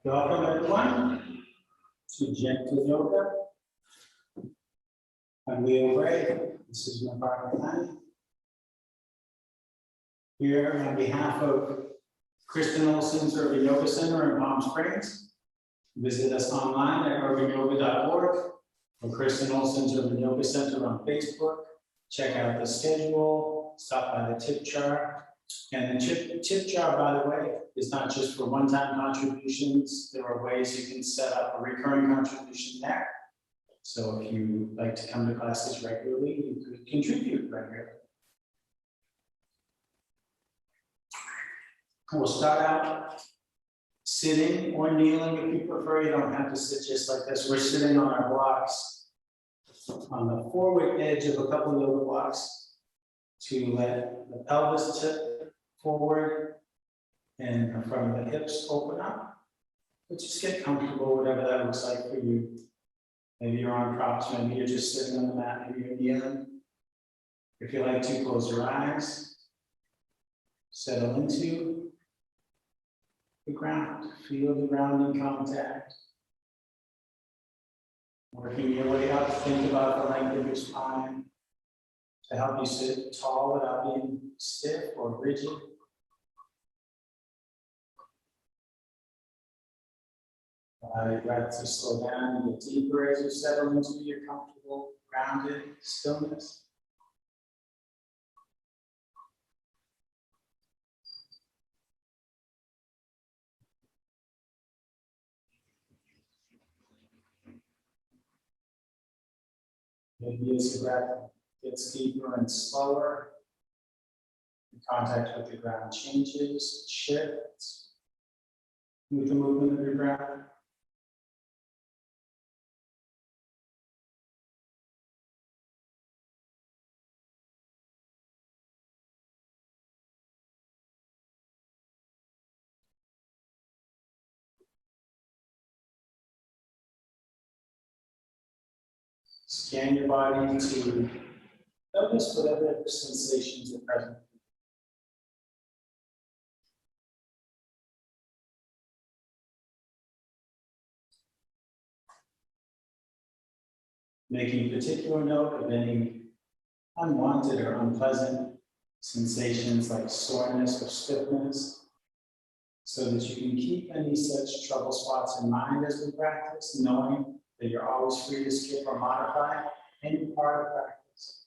Welcome everyone to Gentle Yoga. I'm Leo Gray. This is my partner Lenny. Here on behalf of Kristen Olson's Urban Yoga Center in Palm Springs. Visit us online at urbanyoga.org or Kristen Olson's Urban Yoga Center on Facebook. Check out the schedule, stop by the tip jar. And the tip jar, by the way, is not just for one-time contributions. There are ways you can set up a recurring contribution there. So if you like to come to classes regularly, you could contribute regularly. We'll start out sitting or kneeling if you prefer. You don't have to sit just like this. We're sitting on our blocks on the forward edge of a couple of yoga blocks to let the pelvis tip forward and the front of the hips open up. But just get comfortable, whatever that looks like for you. Maybe you're on props, maybe you're just sitting on the mat, maybe you're kneeling. If you like to, close your eyes, settle into the ground, feel the grounding contact. Working your way up, think about the length of your spine to help you sit tall without being stiff or rigid. Allow your breath to slow down and get deeper as you settle into your comfortable, grounded stillness. Maybe as your breath gets deeper and slower, the contact with the ground changes, shifts with the movement of your breath. Scan your body to notice whatever sensations are present. Making particular note of any unwanted or unpleasant sensations like soreness or stiffness, so that you can keep any such trouble spots in mind as we practice, knowing that you're always free to skip or modify any part of practice.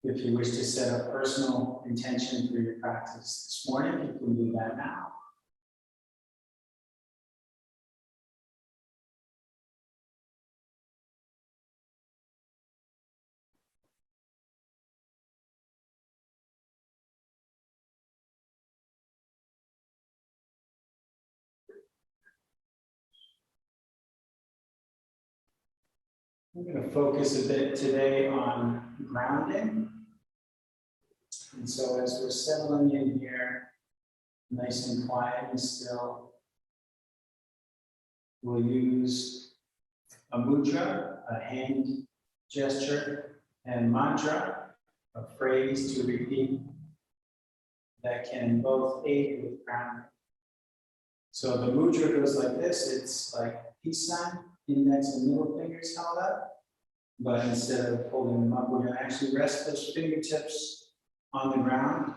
If you wish to set a personal intention for your practice this morning, you can do that now. I'm going to focus a bit today on grounding. And so as we're settling in here, nice and quiet and still, we'll use a mudra, a hand gesture, and mantra, a phrase to repeat that can both aid with grounding. So the mudra goes like this. It's like peace sign, index and middle fingers held up. But instead of holding them up, we're going to actually rest those fingertips on the ground.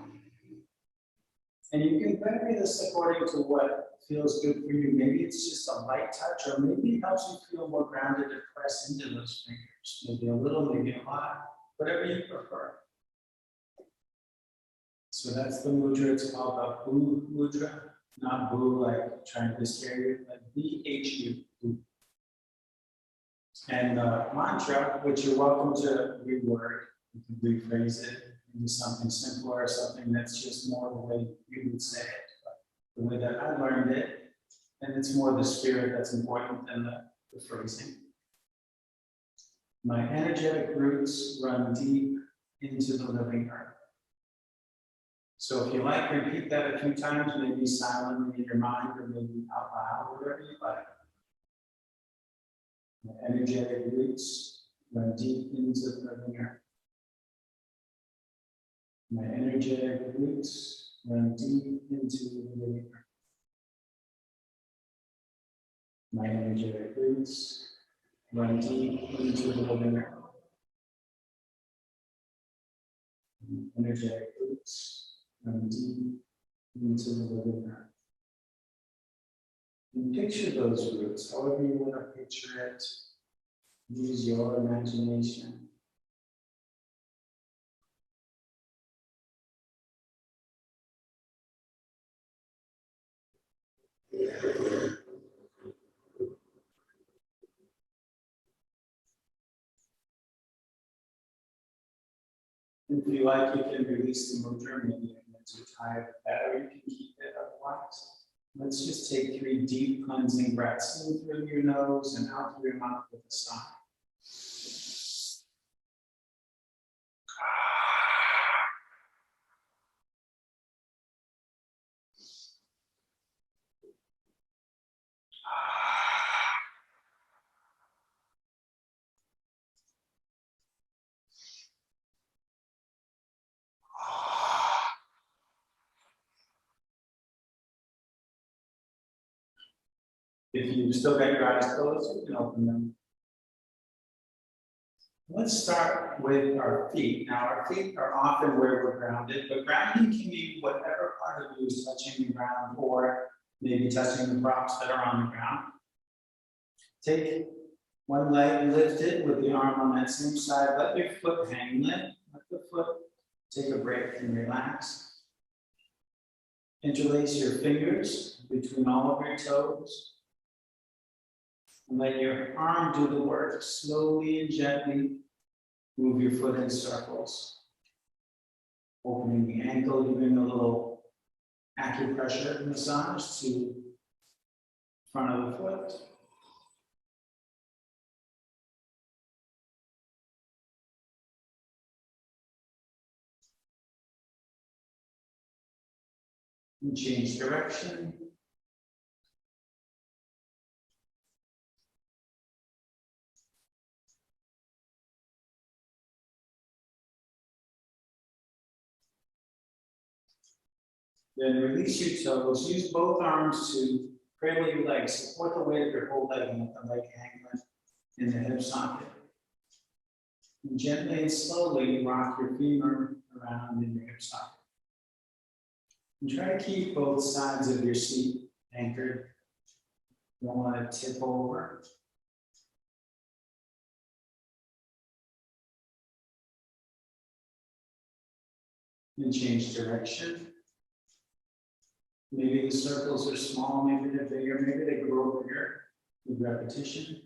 And you can vary this according to what feels good for you. Maybe it's just a light touch, or maybe it helps you feel more grounded to press into those fingers. Maybe a little, maybe a lot, whatever you prefer. So that's the mudra. It's called a Bhu mudra, not boo like trying to scare you, like BHU. And the mantra, which you're welcome to reword, you can rephrase it into something simpler, or something that's just more the way you would say it, but the way that I learned it. And it's more the spirit that's important than the phrasing. My energetic roots run deep into the living earth. So if you like, repeat that a few times, maybe silently in your mind or maybe out loud, whatever you like. The energetic roots run deep into the living earth. My energetic roots run deep into the living earth. My energetic roots run deep into the living earth. Energetic roots run deep into the living earth. And picture those roots, however you want to picture it. Use your imagination. If you like, you can release the mudra, maybe to tie it better, you can keep it otherwise. Let's just take 3 deep cleansing breaths in through your nose and out through your mouth with a sigh. If you've still got your eyes closed, you can open them. Let's start with our feet. Now, our feet are often where we're grounded, but grounding can be whatever part of you is touching the ground or maybe touching the props that are on the ground. Take one leg lifted with the arm on that same side. Let your foot hang limp. Let the foot take a break and relax. Interlace your fingers between all of your toes. And let your arm do the work. Slowly and gently move your foot in circles. Opening the ankle, giving a little acupressure massage to front of the foot. And change direction. Then release your toes. Use both arms to cradle your legs. Support the weight of your whole leg and let the leg hang in the hip socket. And gently and slowly rock your femur around in your hip socket. And try to keep both sides of your seat anchored. You don't want to tip over. And change direction. Maybe the circles are small, maybe they're bigger, maybe they grow bigger with repetition.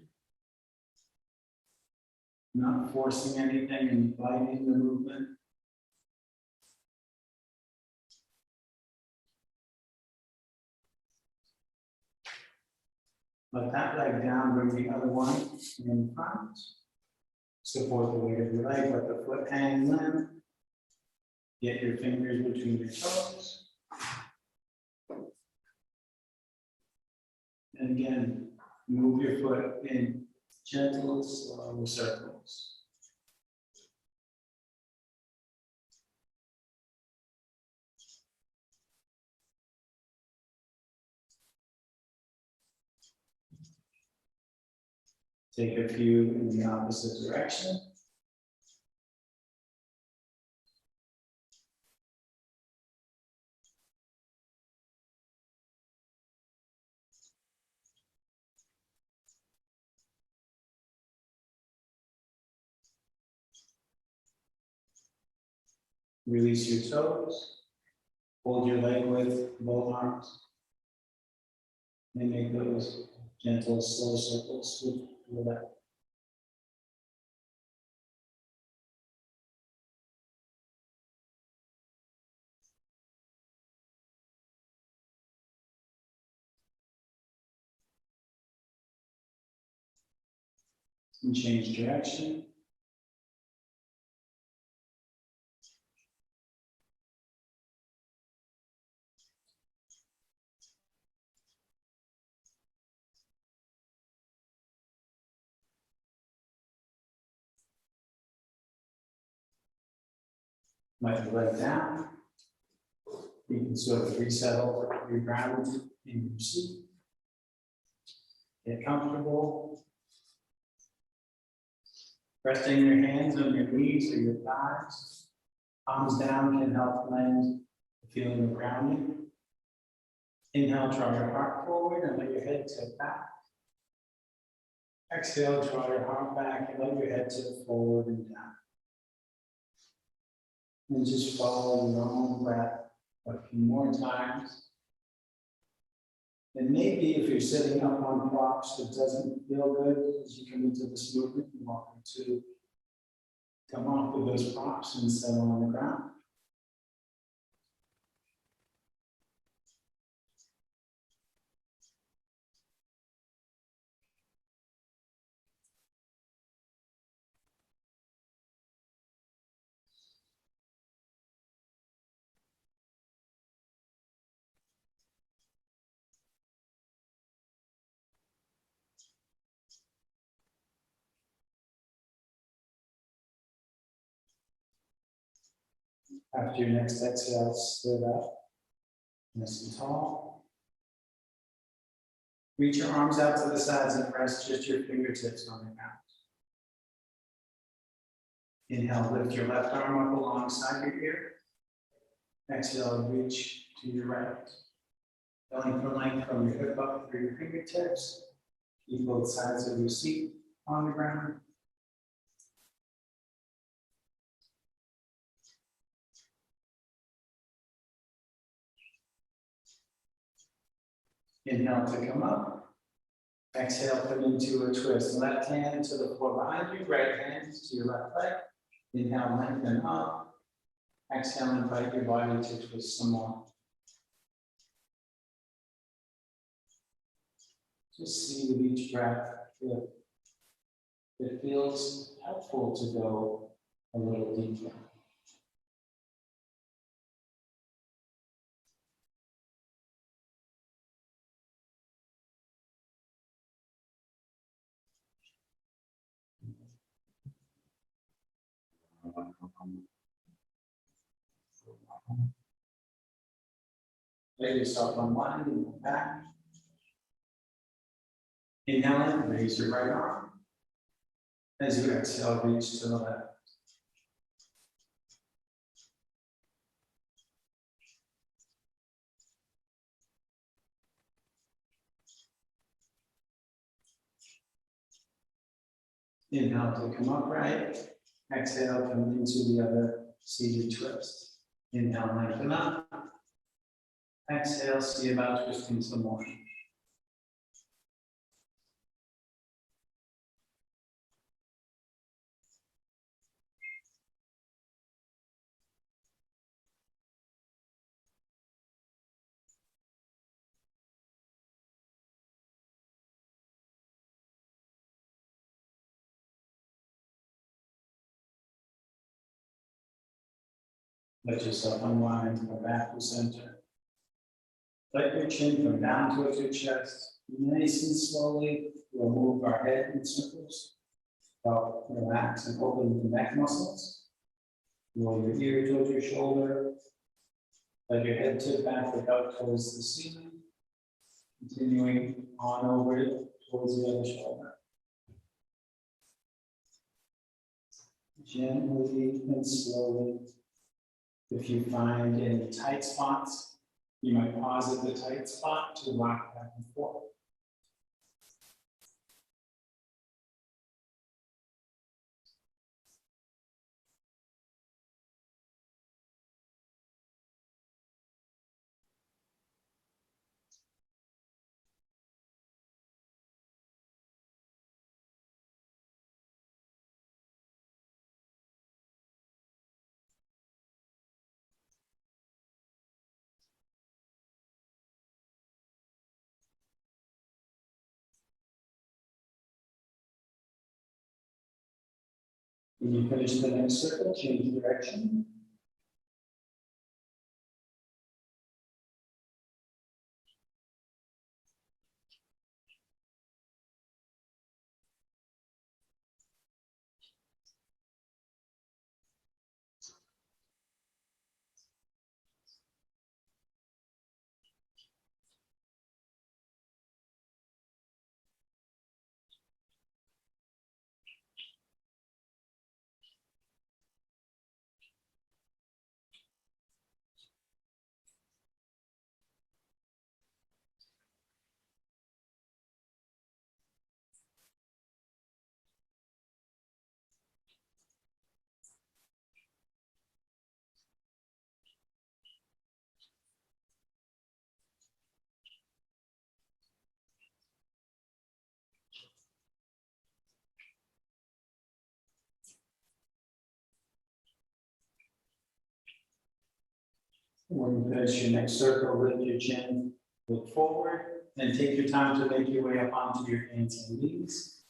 Not forcing anything, inviting the movement. Let that leg down, bring the other one in front. Support the weight of your leg, let the foot hang limp. Get your fingers between your toes. And again, move your foot in gentle, slow circles. Take a few in the opposite direction. Release your toes. Hold your leg with both arms. And make those gentle, slow circles with your leg. And change direction. Let your leg down. You can sort of resettle your ground in your seat. Get comfortable. Resting your hands on your knees or your thighs. Palms down can help lend the feeling of grounding. Inhale, draw your heart forward and let your head tip back. Exhale, draw your heart back and let your head tip forward and down. And just follow your own breath a few more times. And maybe if you're sitting up on blocks that doesn't feel good as you come into this movement, you're welcome to come off with those props and settle on the ground. After your next exhale, sit up, nice and tall. Reach your arms out to the sides and rest just your fingertips on the ground. Inhale, lift your left arm up alongside your ear. Exhale, reach to your right. Going for length from your hip up through your fingertips. Keep both sides of your seat on the ground. Inhale to come up. Exhale, come into a twist. Left hand to the floor behind you, right hand to your left leg. Inhale, lengthen up. Exhale, invite your body to twist some more. Just see with each breath if it feels helpful to go a little deeper. Let yourself unwind and come back. Inhale in, raise your right arm. As you exhale, reach to the left. Inhale to come upright. Exhale, come into the other seated twist. Inhale, lengthen up. Exhale, see about twisting some more. Let yourself unwind, come back to center. Let your chin come down towards your chest. Nice and slowly, we'll move our head in circles. Relax and open the neck muscles. Roll your ear towards your shoulder. Let your head tip back, look out towards the ceiling. Continuing on over towards the other shoulder. Gently and slowly. If you find any tight spots, you might pause at the tight spot to rock back and forth. When you finish the next circle, change direction. When you finish your next circle, lift your chin, look forward, and take your time to make your way up onto your hands and knees.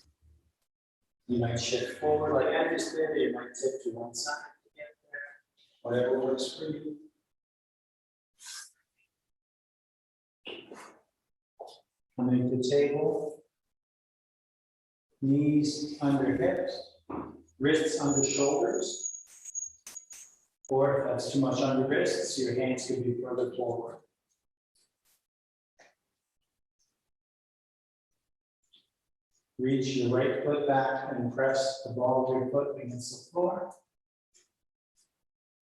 You might shift forward like I just did, or you might tip to one side to get there, whatever works for you. Coming to the table, knees under hips, wrists under shoulders. Or if that's too much under wrists, your hands could be further forward. Reach your right foot back and press the ball of your foot against the floor.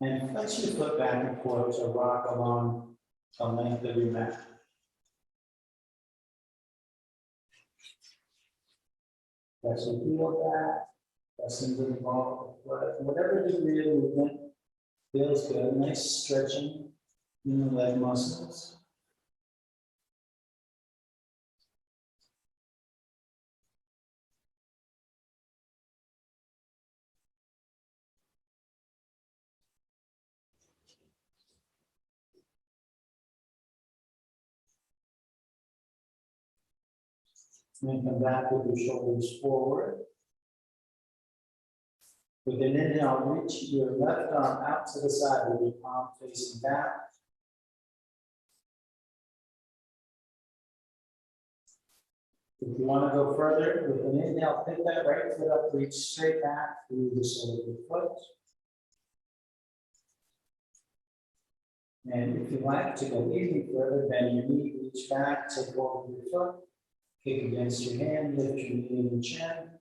And flex your foot back and forth to rock along the length of your mat. Press your heel back, press into the ball of the foot. Whatever degree of movement feels good. Nice stretching in the leg muscles. And come back with your shoulders forward. With an inhale, reach your left arm out to the side with your palm facing back. If you want to go further, with an inhale, pick that right foot up, reach straight back through the sole of your foot. And if you like to go even further, bend your knee, reach back, take hold of your foot, kick against your hand, lift your knee and chin.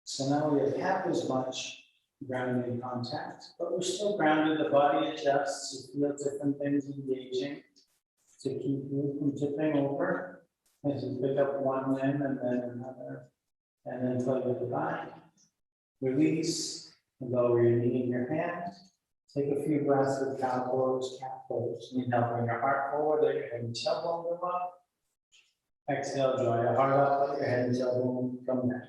So now we have half as much grounding contact, but we're still grounded. The body adjusts, you feel different things engaging to keep you from tipping over. As you pick up one limb and then another, and then play with the body. Release, and lower your knee in your hand. Take a few breaths with cow pose, cat pose. Inhale, bring your heart forward, let your head and tailbone come up. Exhale, draw your heart up, let your head and tailbone come down.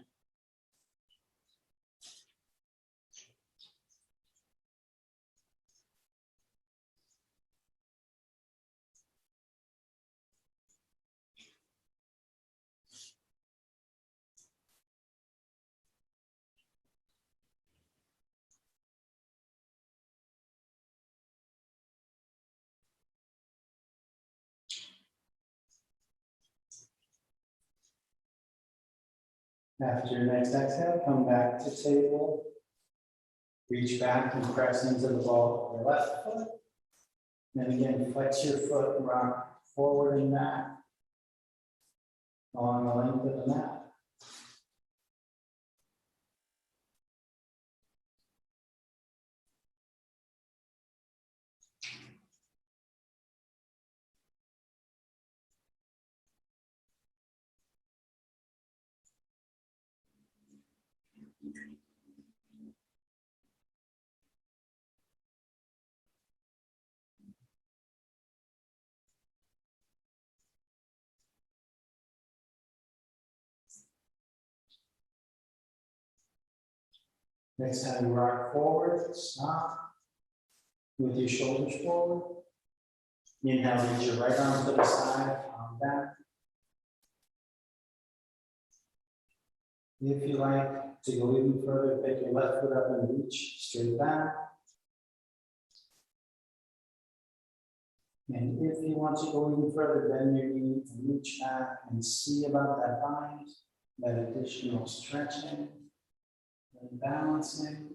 After your next exhale, come back to table. Reach back and press into the ball of your left foot. And again, flex your foot and rock forward and back along the length of the mat. Next time you rock forward, stop with your shoulders forward. Inhale, reach your right arm to the side, palm back. If you like to go even further, pick your left foot up and reach straight back. And if you want to go even further, bend your knee and reach back and see about that bind, that additional stretching and balancing.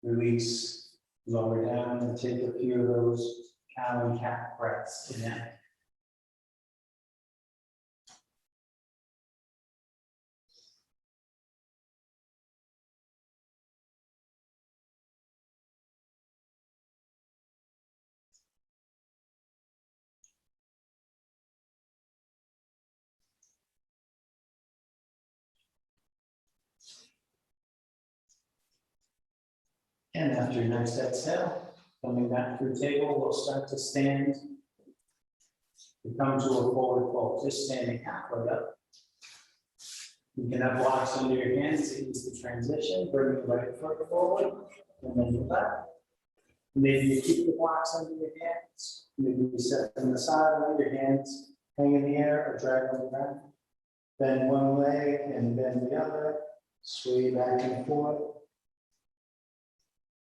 Release, lower down, and take a few of those cow and cat breaths again. And after your next exhale, coming back through table, we'll start to stand. We come to a forward fold, just standing halfway up. You can have blocks under your hands to ease the transition, bring the right foot forward, and then your left. Maybe you keep the blocks under your hands, maybe you set them aside, let your hands hang in the air or drag them back. Bend one leg and bend the other, sway back and forth.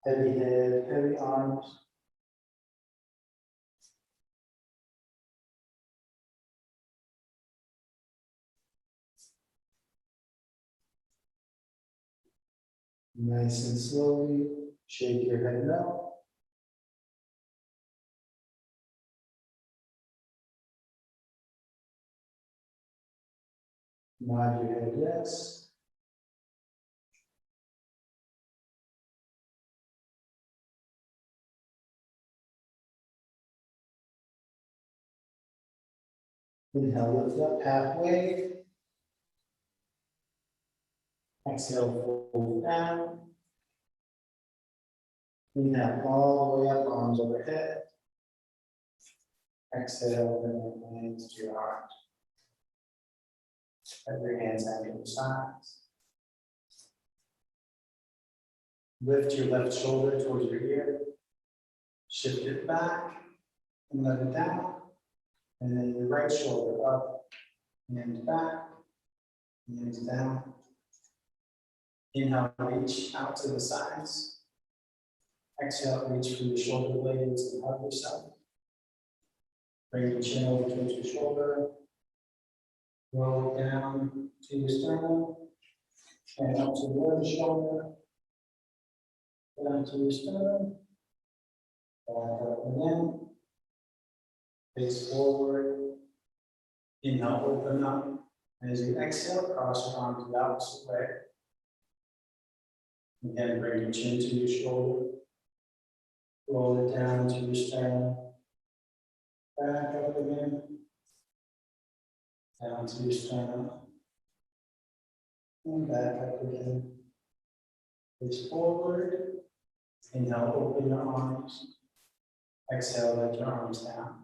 Heavy head, heavy arms. Nice and slowly, shake your head no. Nod your head yes. Inhale, lift up halfway. Exhale, fold down. Inhale, all the way up, arms overhead. Exhale, bring your hands to your heart. Let your hands out to the sides. Lift your left shoulder towards your ear. Shift it back and let it down. And then your right shoulder up and back and down. Inhale, reach out to the sides. Exhale, reach for your shoulder blades and hug yourself. Bring your chin over towards your shoulder. Roll down to your sternum. And up to the other shoulder. Down to your sternum. Back up again. Face forward. Inhale, open up. As you exhale, cross your arms the opposite way. Again, bring your chin to your shoulder. Roll it down to your sternum. Back up again. Down to your sternum. And back up again. Face forward. Inhale, open your arms. Exhale, let your arms down.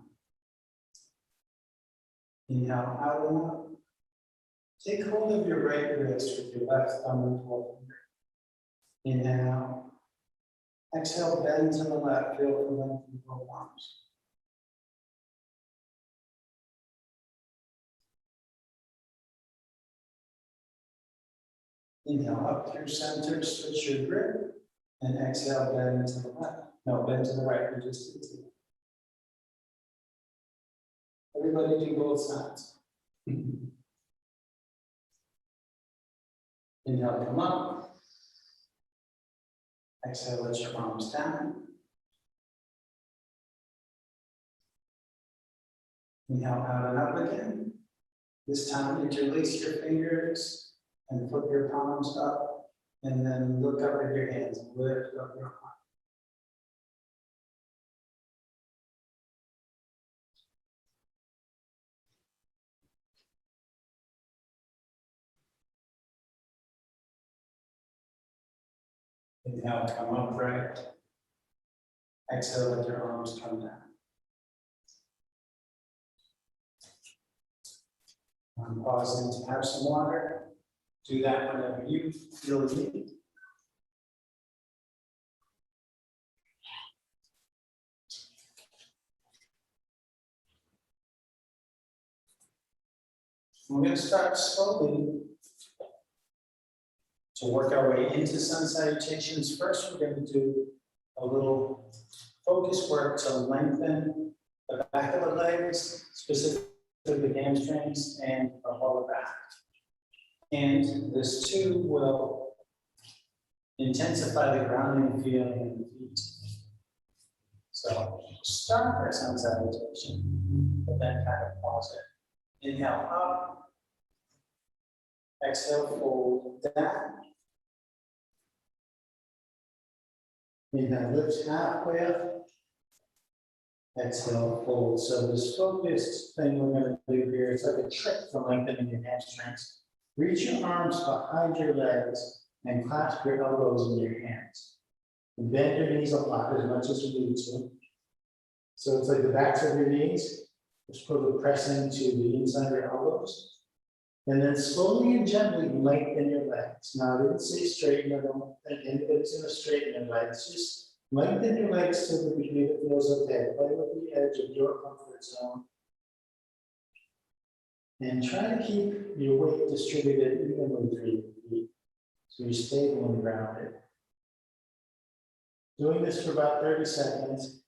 Inhale, out and up. Take hold of your right wrist with your left thumb and forefinger. Inhale. Exhale, bend to the left, feel the length of both arms. Inhale, up through center, switch your grip, and exhale, bend to the left. No, bend to the right, we just did it. Everybody do both sides. Inhale, come up. Exhale, let your arms down. Inhale, out and up again. This time, interlace your fingers and put your palms up, and then look up at your hands, lift up your arms. Inhale, come upright. Exhale, let your arms come down. I'm pausing to have some water. Do that whenever you feel the need. We're going to start slowly to work our way into sun salutations. First, we're going to do a little focus work to lengthen the back of the legs, specifically the hamstrings and the lower back. And this too will intensify the grounding feeling in the feet. So start our sun salutation, but then kind of pause it. Inhale up. Exhale, fold down. Inhale, lift halfway up. Exhale, fold. So this focused thing we're going to do here is like a trick for lengthening your hamstrings. Reach your arms behind your legs and clasp your elbows in your hands. And bend your knees a lot as much as you need to. So it's like the backs of your knees. Just put the press into the inside of your elbows. And then slowly and gently lengthen your legs. Now, I didn't say straighten, I don't think anybody's gonna straighten their legs, just lengthen your legs to the degree that feels okay. Play with the edge of your comfort zone. And try to keep your weight distributed evenly through your feet, so you're stable and grounded. Doing this for about 30 seconds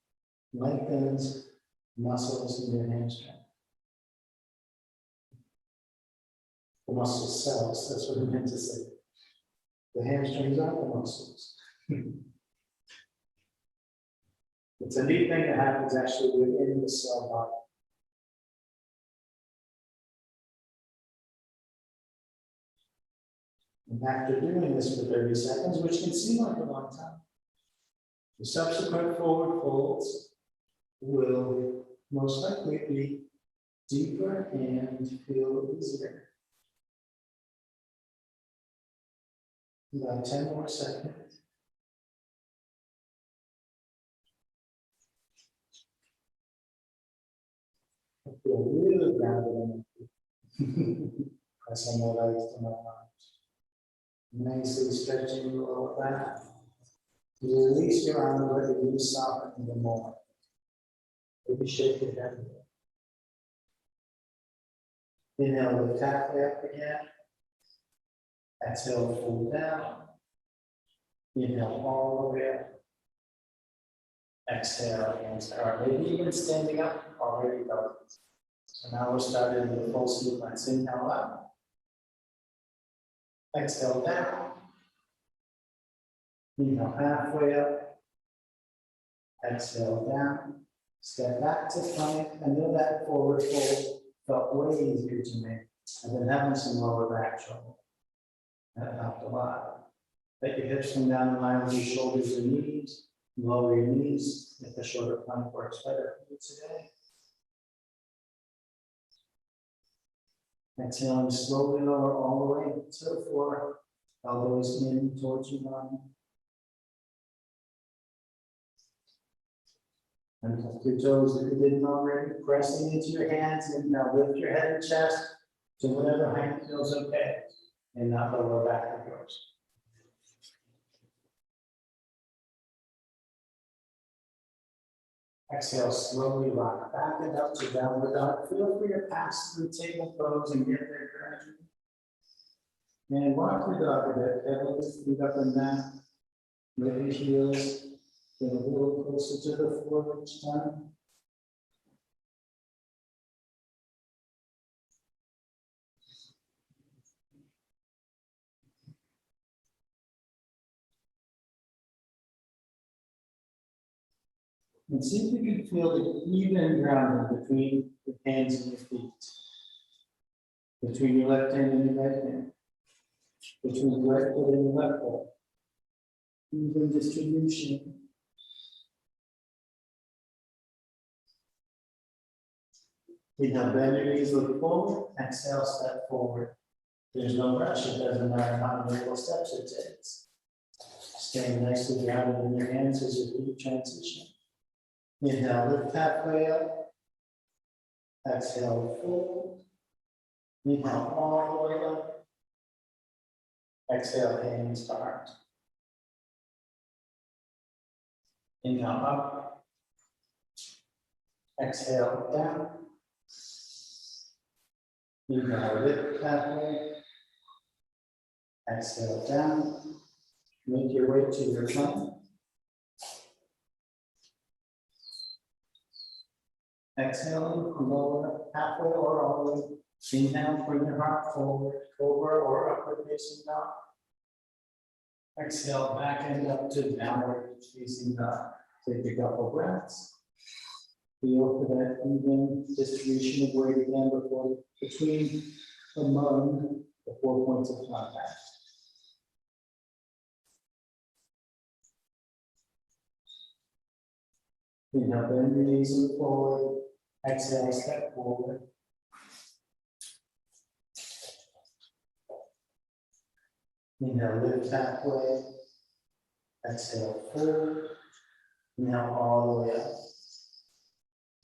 lengthens muscles in your hamstring. The muscle cells, that's what I meant to say. The hamstrings are the muscles. It's a neat thing that happens actually within the cell body. And after doing this for 30 seconds, which can seem like a long time, the subsequent forward folds will most likely be deeper and feel easier. About 10 more seconds. I feel really grounded in pressing my legs to my arms. Nicely stretching your lower back. You release your arm, but you really soften even more. Maybe shake your head. Inhale, lift halfway up again. Exhale, fold down. Inhale all the way up. Exhale, and start. Maybe even standing up already done. So now we're starting the full sequence. Inhale up. Exhale down. Inhale halfway up. Exhale down. Step back to plank. I know that forward fold felt way easier to me. I've been having some lower back trouble. That helped a lot. Let your hips come down in line with your shoulders and knees. Lower your knees if the shorter plank works better for you today. Exhale and slowly lower all the way to the floor. Elbows in towards your body. And tuck your toes if you didn't already. Pressing into your hands and now lift your head and chest to whatever height feels okay. And not the lower back of yours. Exhale, slowly rock back and up to downward dog. Feel free to pass through table pose and get there gradually. And walk your dog a bit. Pedal your feet up and down. Lift your heels. Get a little closer to the floor each time. And see if you can feel the even grounding between the hands and your feet. Between your left hand and your right hand. Between your right foot and your left foot. Even distribution. Inhale, bend your knees, look forward. Exhale, step forward. There's no rush. It doesn't matter how many little steps it takes. Staying nicely grounded in your hands as your feet transition. Inhale, lift halfway up. Exhale, fold. Inhale, all the way up. Exhale, hands to heart. Inhale, up. Exhale, down. Inhale, lift halfway. Exhale, down. Make your way to your plank. Exhale, lower halfway or all the way. Inhale, bring your heart forward, cobra or upward facing dog. Exhale, back and up to downward facing dog. Take a couple breaths. Feel for that even distribution of weight again between among the 4 points of contact. Inhale, bend your knees and forward. Exhale, step forward. Inhale, lift halfway. Exhale, forward. Inhale, all the way up.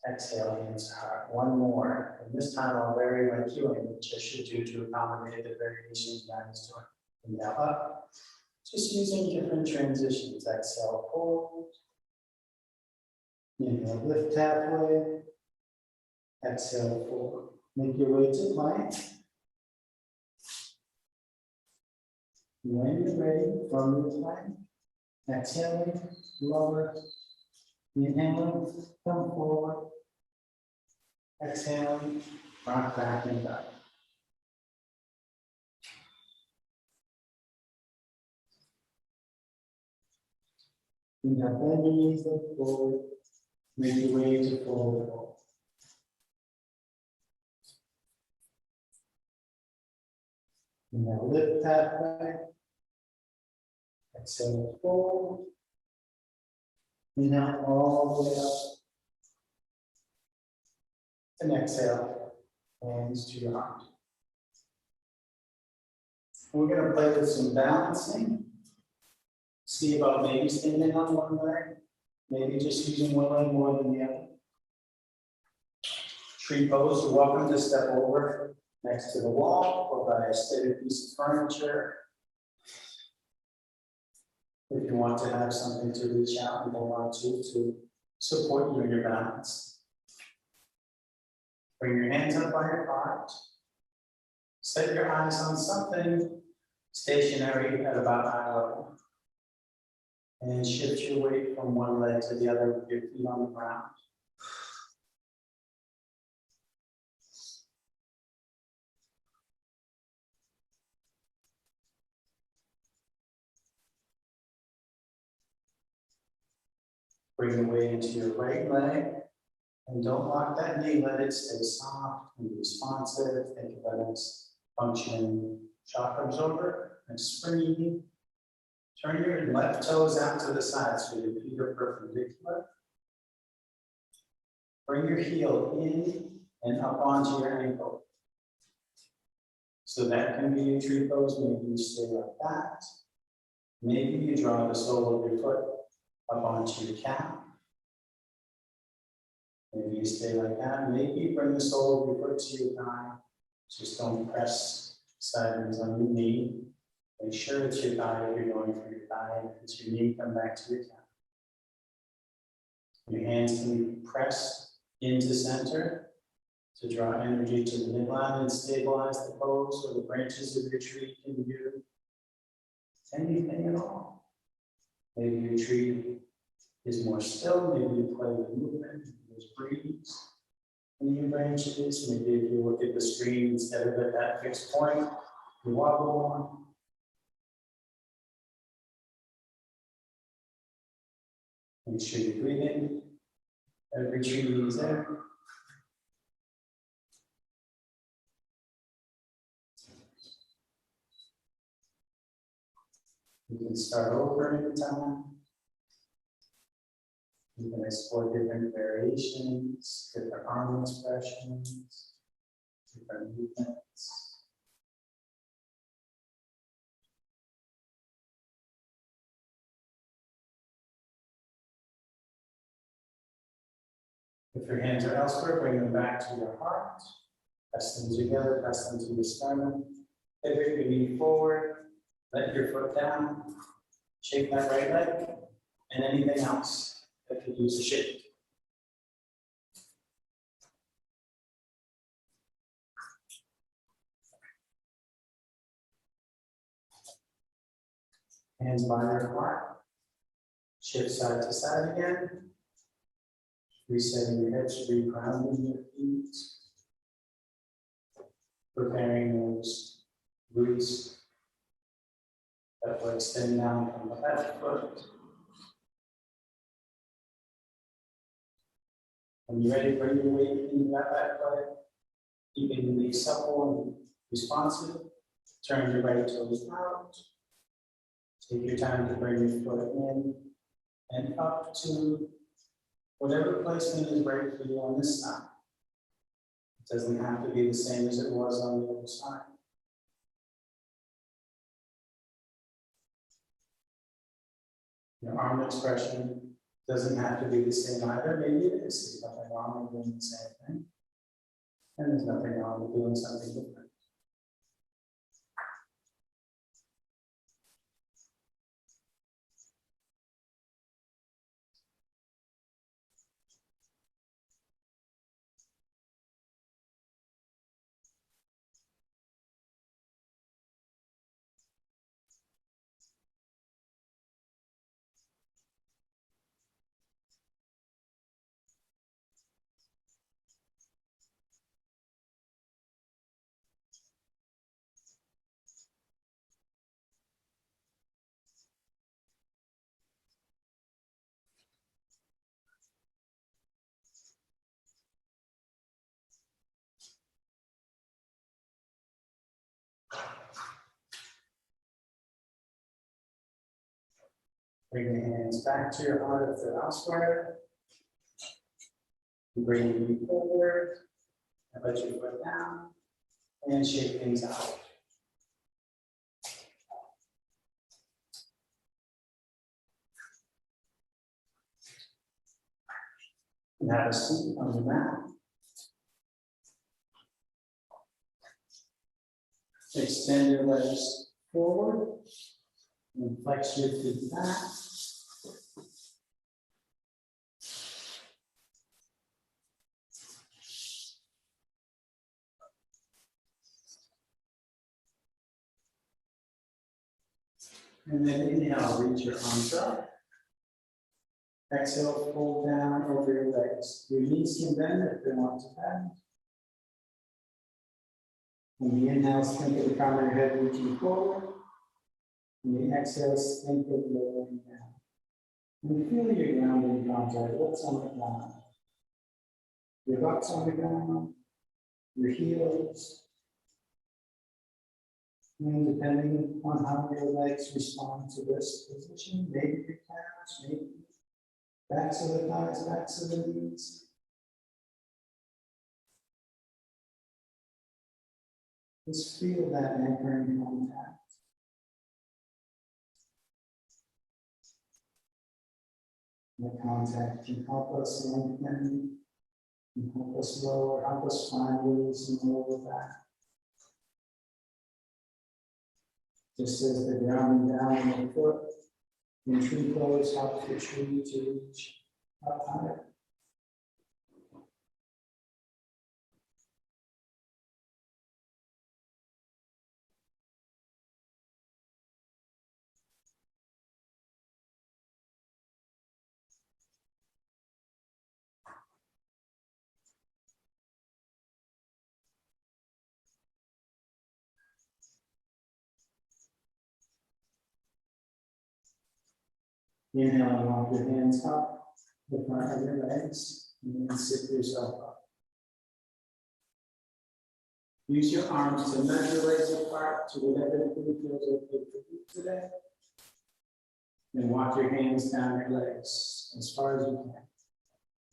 Exhale, hands to heart. One more. And this time I'll vary my cueing, which I should do to accommodate the variations that I was doing. Inhale up. Just using different transitions. Exhale, fold. Inhale, lift halfway. Exhale, fold. Make your way to plank. When you're ready, from your plank, exhaling, lower. Inhaling, come forward. Exhaling, rock back and up. Inhale, bend your knees, look forward. Make your way to forward fold. Inhale, lift halfway. Exhale, fold. Inhale all the way up. And exhale, hands to your heart. We're going to play with some balancing. See about maybe standing on one leg, maybe just using one leg more than the other. Tree pose, you're welcome to step over next to the wall or by a steady piece of furniture. If you want to have something to reach out and hold on to support you in your balance. Bring your hands up by your heart. Set your eyes on something stationary at about eye level. And shift your weight from one leg to the other with your feet on the ground. Bring the weight into your right leg. And don't lock that knee, let it stay soft and responsive. Think of it as functioning shock absorber and springy. Turn your left toes out to the side so your feet are perpendicular. Bring your heel in and up onto your ankle. So that can be your tree pose. Maybe you stay like that. Maybe you draw the sole of your foot up onto your calf. Maybe you stay like that. Maybe you bring the sole of your foot to your thigh. Just don't press sideways on your knee. Make sure it's your thigh if you're going for your thigh. If it's your knee, come back to your calf. Your hands can be pressed into center to draw energy to the midline and stabilize the pose, or the branches of your tree can do anything at all. Maybe your tree is more still. Maybe you play with movement. There's breeze in your branches. Maybe if you look at the screen instead of at that fixed point, you wobble more. Make sure you're breathing. Every tree is there. You can start over anytime. You can explore different variations, different arm expressions, different movements. If your hands are elsewhere, bring them back to your heart. Press them together, press them to your sternum. Pivot your knee forward, let your foot down. Shake that right leg, and anything else that could use a shake. Hands by your heart. Shift side to side again. Resetting your hips, regrounding your feet. Preparing those glutes that will extend down from the left foot. When you're ready, bring your weight into that back leg. Keeping the knees supple and responsive. Turn your right toes out. Take your time to bring your foot in and up to whatever placement is right for you on this side. It doesn't have to be the same as it was on the other side. Your arm expression doesn't have to be the same either. Maybe it is. There's nothing wrong doing the same thing. And there's nothing wrong with doing something different. Bring the hands back to your heart if they're elsewhere. Bring your knee forward, and let your foot down, and shake things out. And have a seat on the mat. Extend your legs forward and flex your feet back. And then inhale, reach your arms up. Exhale, fold down over your legs. Your knees can bend if they want to bend. When the inhales, think of the crown of your head reaching forward. And the exhales, think of lowering down. And feel your grounding contact. What's on the ground? Your butt's on the ground, your heels. And depending on how your legs respond to this position, maybe your calves, maybe backs of the thighs, backs of the knees. Just feel that anchoring contact. The contact can help us lengthen, can help us lower, help us find release and lower back. Just as the grounding down in the foot, in tree pose helps the tree to reach up higher. Inhale and walk your hands up the front of your legs, and then sit yourself up. Use your arms to measure legs apart to whatever feels okay for you today. And walk your hands down your legs as far as you can.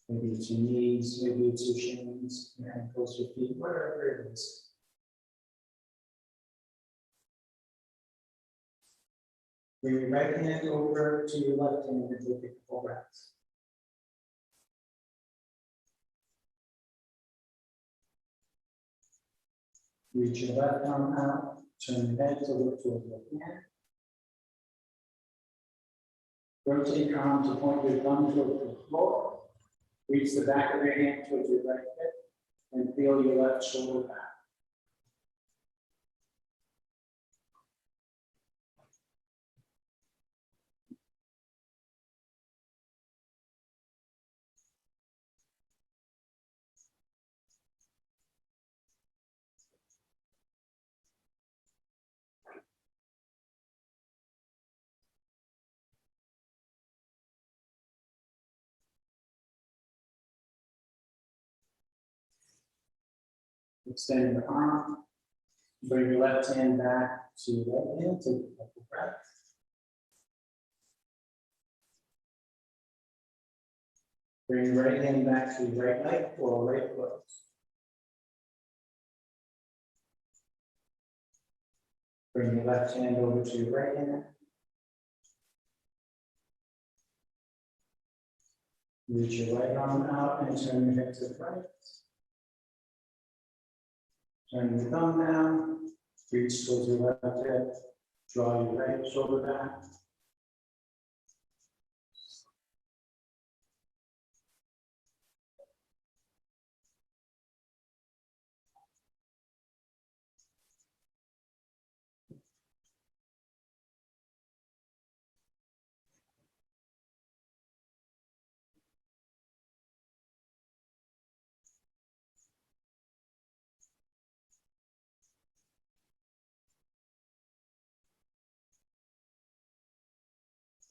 Maybe it's your knees, maybe it's your shins, your ankles, your feet, whatever it is. Bring your right hand over to your left hand and take a couple breaths. Reach your left arm out, turn your head to look toward your hand. Rotate your arm to point your thumb toward the floor. Reach the back of your hand towards your right hip and feel your left shoulder back. Extend your arm. Bring your left hand back to your right hand. Take a couple breaths. Bring your right hand back to your right leg or right foot. Bring your left hand over to your right hand. Reach your right arm out and turn your head to the right. Turn your thumb down, reach towards your left hip, draw your right shoulder back.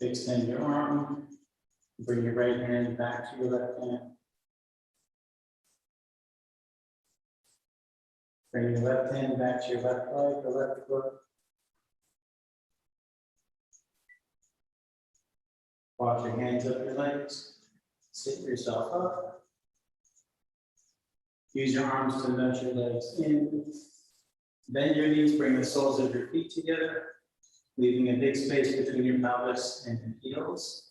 Extend your arm, bring your right hand back to your left hand. Bring your left hand back to your left leg, the left foot. Walk your hands up your legs, sit yourself up. Use your arms to nudge your legs in. Bend your knees, bring the soles of your feet together, leaving a big space between your pelvis and your heels.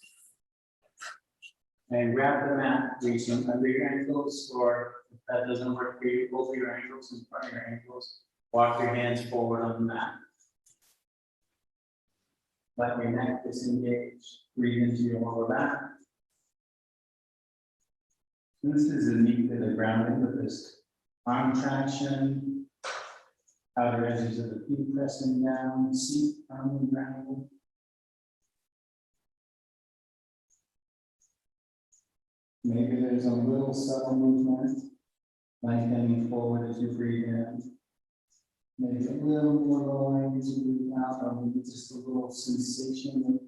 And grab the mat, reaching under your ankles, or if that doesn't work for you, over your ankles, in front of your ankles. Walk your hands forward on the mat. Let your neck disengage. Breathe into your lower back. This is a knee to the ground with this arm traction. Outer edges of the feet pressing down, seat firmly grounded. Maybe there's a little subtle movement, lengthening forward as you breathe in. Maybe a little more lowering as you breathe out, or maybe just a little sensation of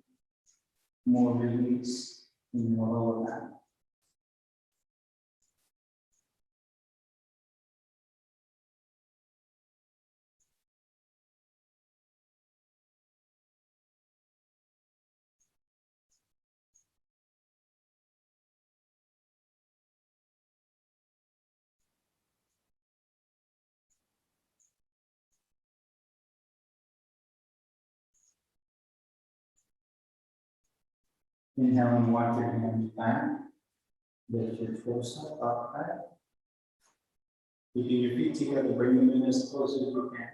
more release in your lower back. Inhale and walk your hands back. Lift your torso up high. Keeping your feet together, bring them in as close as you can.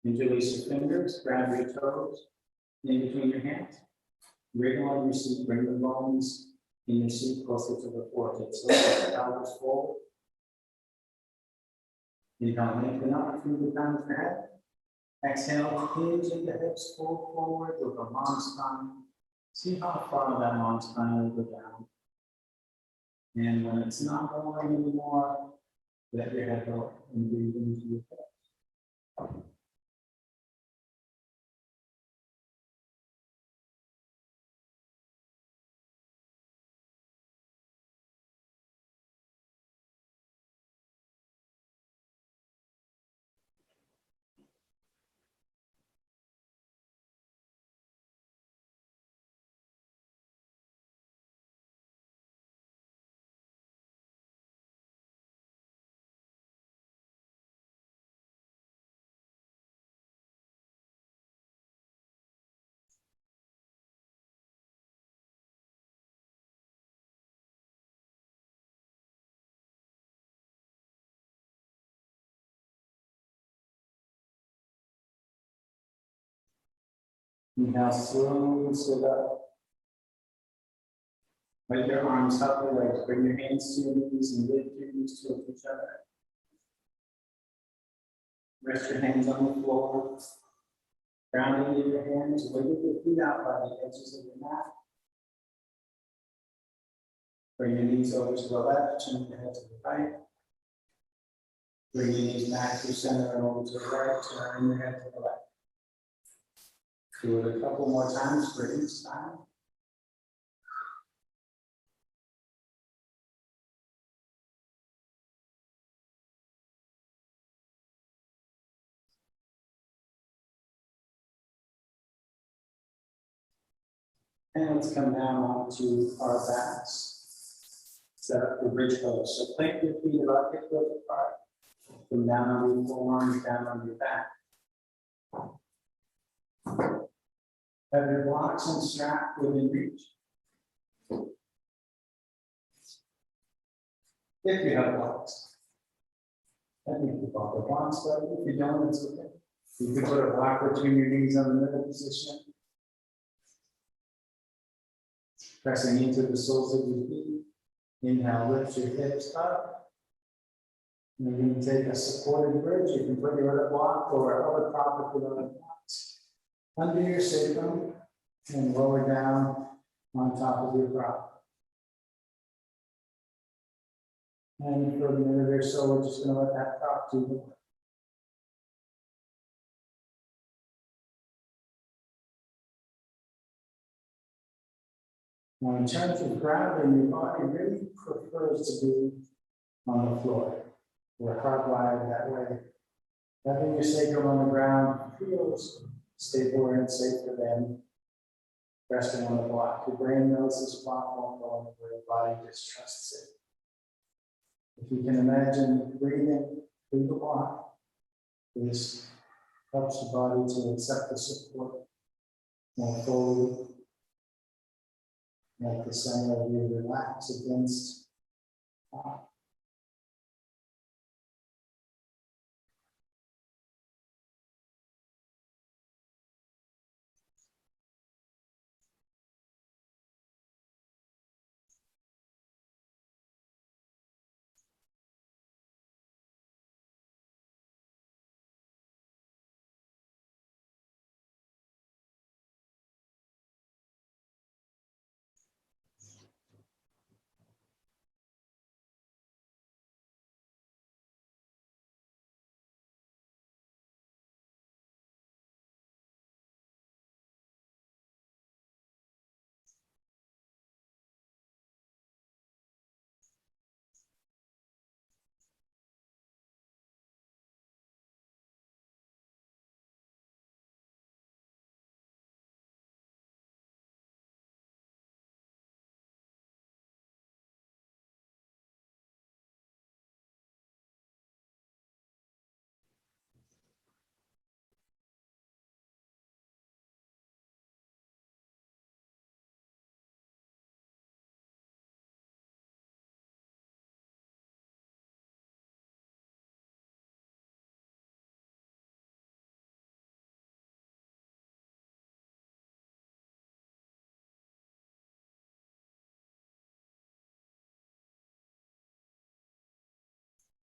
Interlace your fingers, grab your toes in between your hands. Wriggle on your seat, bring the bones in your seat closer to the floor. Take slow, the pelvis forward. Inhale, lengthen up through the crown of your head. Exhale, hinge the hips, fold forward with a long spine. See how far that long spine will go down. And when it's not going anymore, let your head go and breathe into your hips. Inhale, slowly sit up. Let your arms up your legs. Bring your hands to your knees and lift your knees towards each other. Rest your hands on the floor. Ground into your hands. Wiggle your feet out by the edges of your mat. Bring your knees over to the left. Turn your head to the right. Bring your knees back to center and over to the right. Turn your head to the left. Do it a couple more times for each time. And let's come down onto our backs. Set up the bridge pose. So plant your feet about hip width apart. Come down on your forearms, down on your back. Have your blocks and strap within reach. if you have blocks. I think you bought the blocks, but if you don't, it's okay. You can put a block between your knees on the middle position. Pressing into the soles of your feet. Inhale, lift your hips up. And you're going to take a supported bridge. You can put your other block or other prop with other blocks under your sacrum and lower down on top of your prop. And for a minute or so, we're just going to let that prop do the work. Now, in terms of grounding, your body really prefers to be on the floor. We're hardwired that way. Having your sacrum on the ground feels stabler and safer than resting on the block. Your brain knows this block won't go anywhere, your body just trusts it. If you can imagine breathing through the block, this helps the body to accept the support more fully. Let the center of you relax against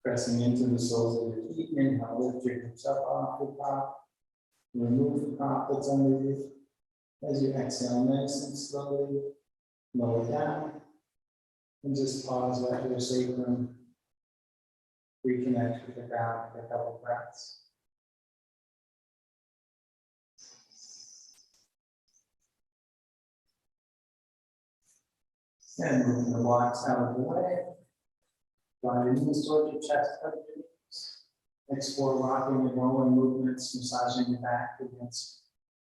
pressing into the soles of your feet. Inhale, lift your hips up off the prop. Remove the prop that's underneath. As you exhale, nice and slowly lower down. And just pause, let your sacrum reconnect with the ground for a couple breaths. And moving the blocks out of the way. Draw your knees towards your chest, hug your knees. Explore rocking and rolling movements, massaging your back against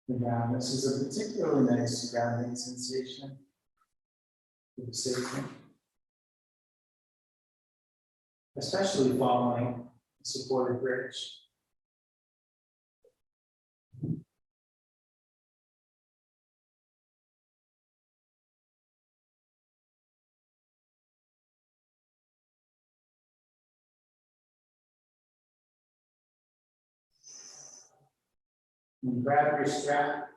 the ground. This is a particularly nice grounding sensation for the sacrum, especially following a supported bridge. And grab your strap,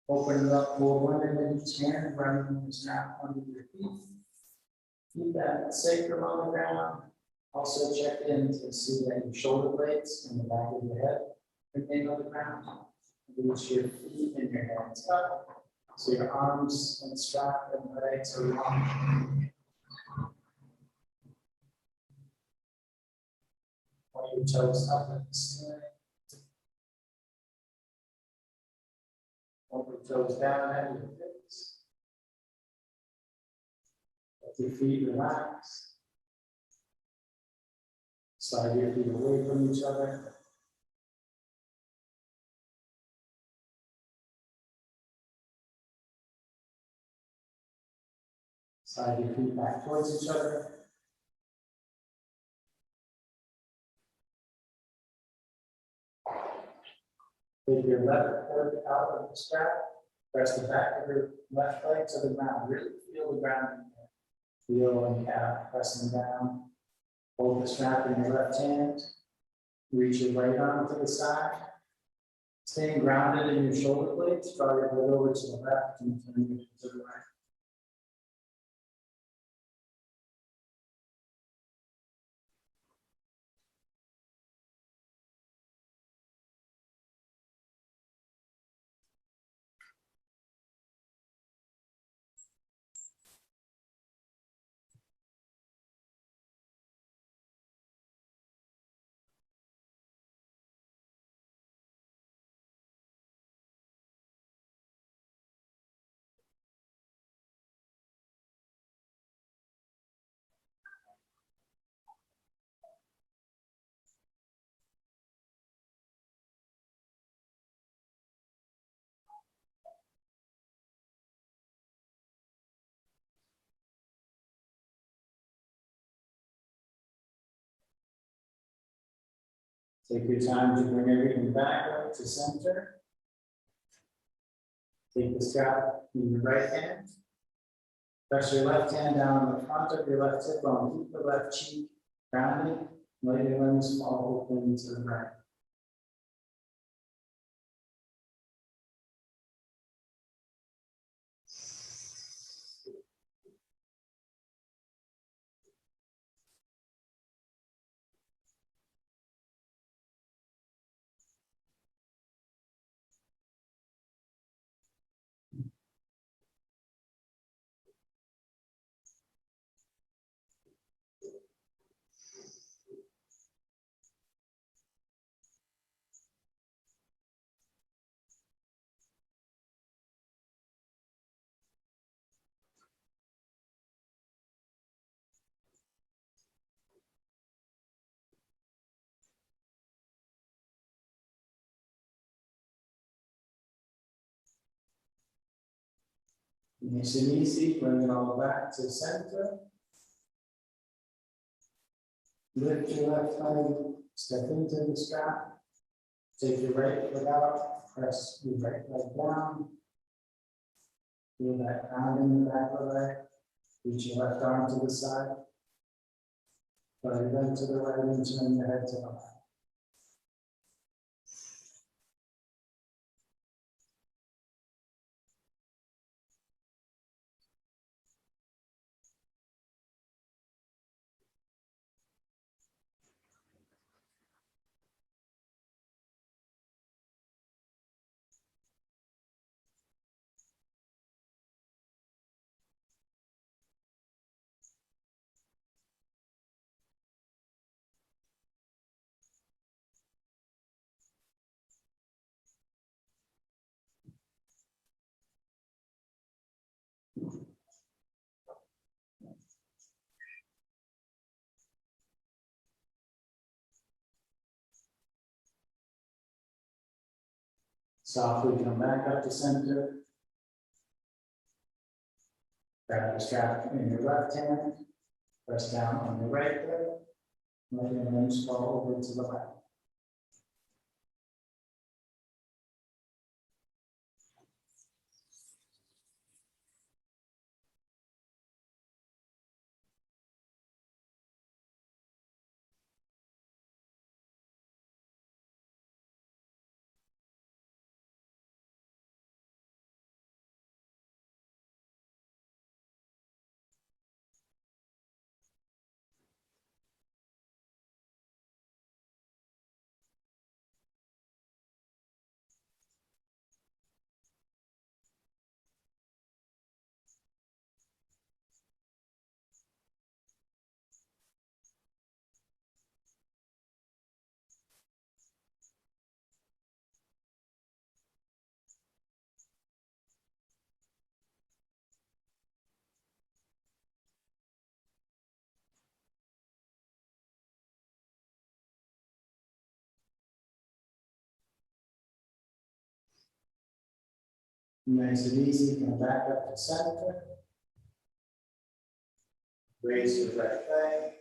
open it up, pull one end of each hand, running the strap under your feet. Keep that sacrum on the ground. Also check in to see that your shoulder blades and the back of your head remain on the ground. Reach your feet and your hands up. So your arms and strap and legs are long. Point your toes up at the ceiling. Point your toes down at your hips. Let your feet relax. Slide your feet away from each other. Slide your feet back towards each other. Take your left foot out of the strap. Press the back of your left leg to the ground. Really feel the ground in there. Heel and calf pressing down. Hold the strap in your left hand. Reach your right arm to the side. Staying grounded in your shoulder blades, draw your head over to the left and turn your to the right. Take your time to bring everything back up to center. Take the strap in your right hand. Press your left hand down on the front of your left hip bone. Keep the left cheek grounded. Let your limbs fall open to the right. Nice and easy, bring it all back to center. Lift your left leg, step into the strap. Take your right foot out, press your right leg down. Feel that ground in the back of the leg. Reach your left arm to the side. Draw your leg to the right and turn your head to the left. Softly come back up to center. Grab the strap in your left hand. Press down on your right leg. Let your limbs fall over to the left. Nice and easy, come back up to center. Raise your right leg,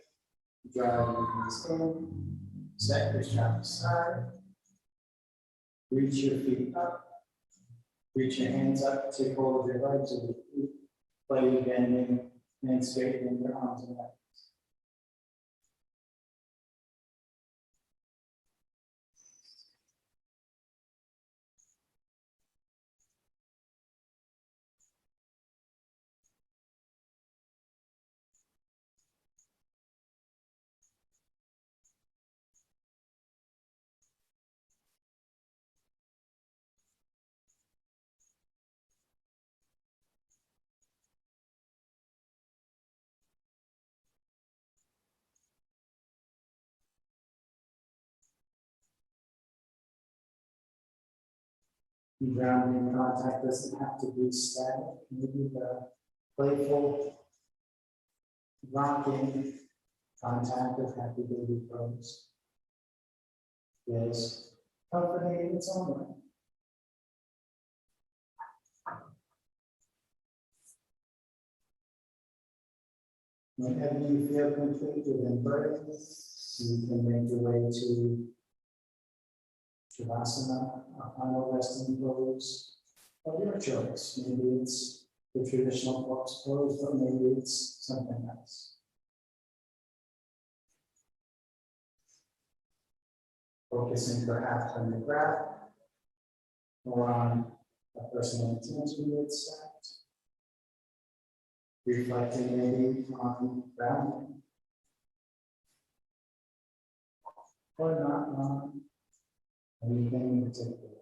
draw your knees in, set your strap aside. Reach your feet up, reach your hands up, take hold of your legs or your feet, play bending And straightening your arms and legs. Grounding contact doesn't have to be static. Maybe the playful rocking contact of happy baby pose is comforting in its own way. Whenever you feel complete with embrace, you can make your way to Shavasana, a final resting pose of your choice. Maybe it's the traditional corpse pose, but maybe it's something else. Focusing perhaps on the breath or on a personal intention you had set. Reflecting maybe on grounding or not on anything in particular.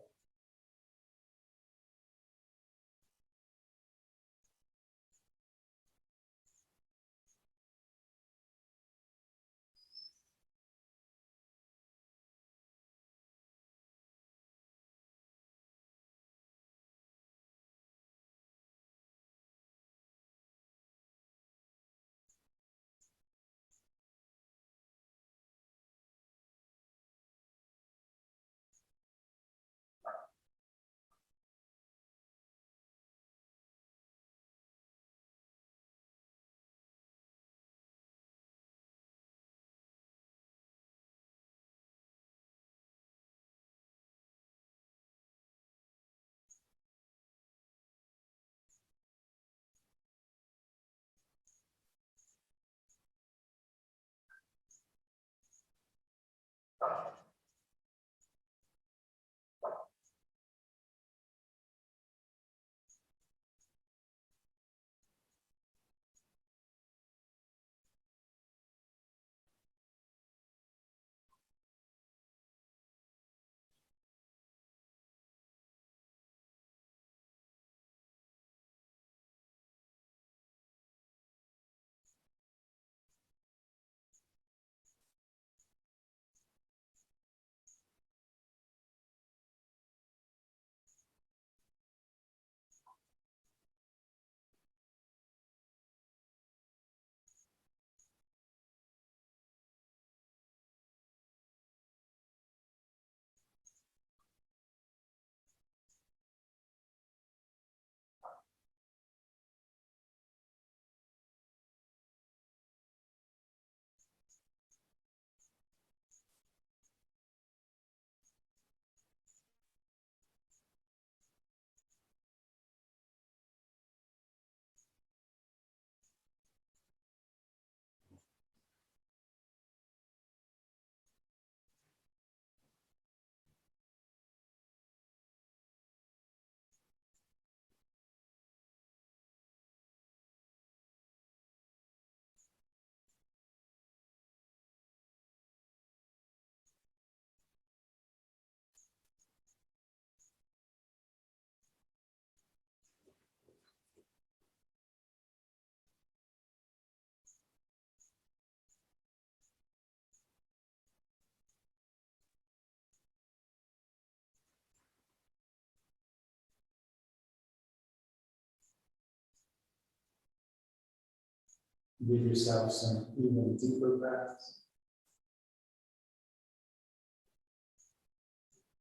Give yourself some even deeper breaths.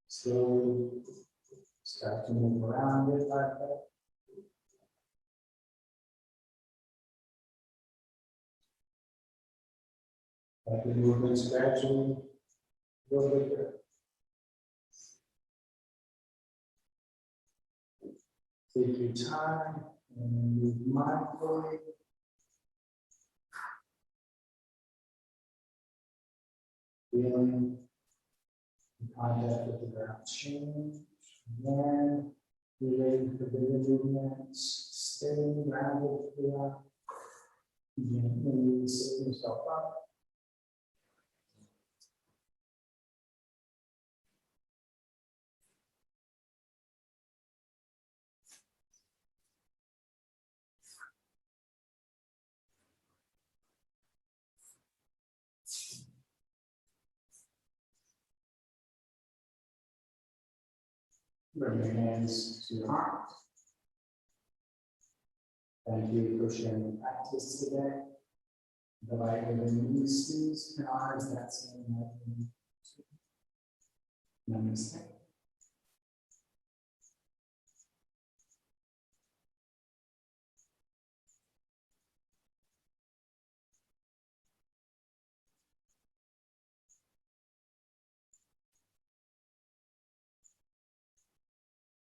Slowly start to move around bit by bit. Let the movements gradually go bigger. Take your time and move mindfully. Feeling in contact with the ground change. Then be ready for bigger movements, staying grounded throughout. Gently sit yourself up. Bring your hands to your heart. Thank you for sharing the practice today. The light within you sees and honors that same light within you. Namaste.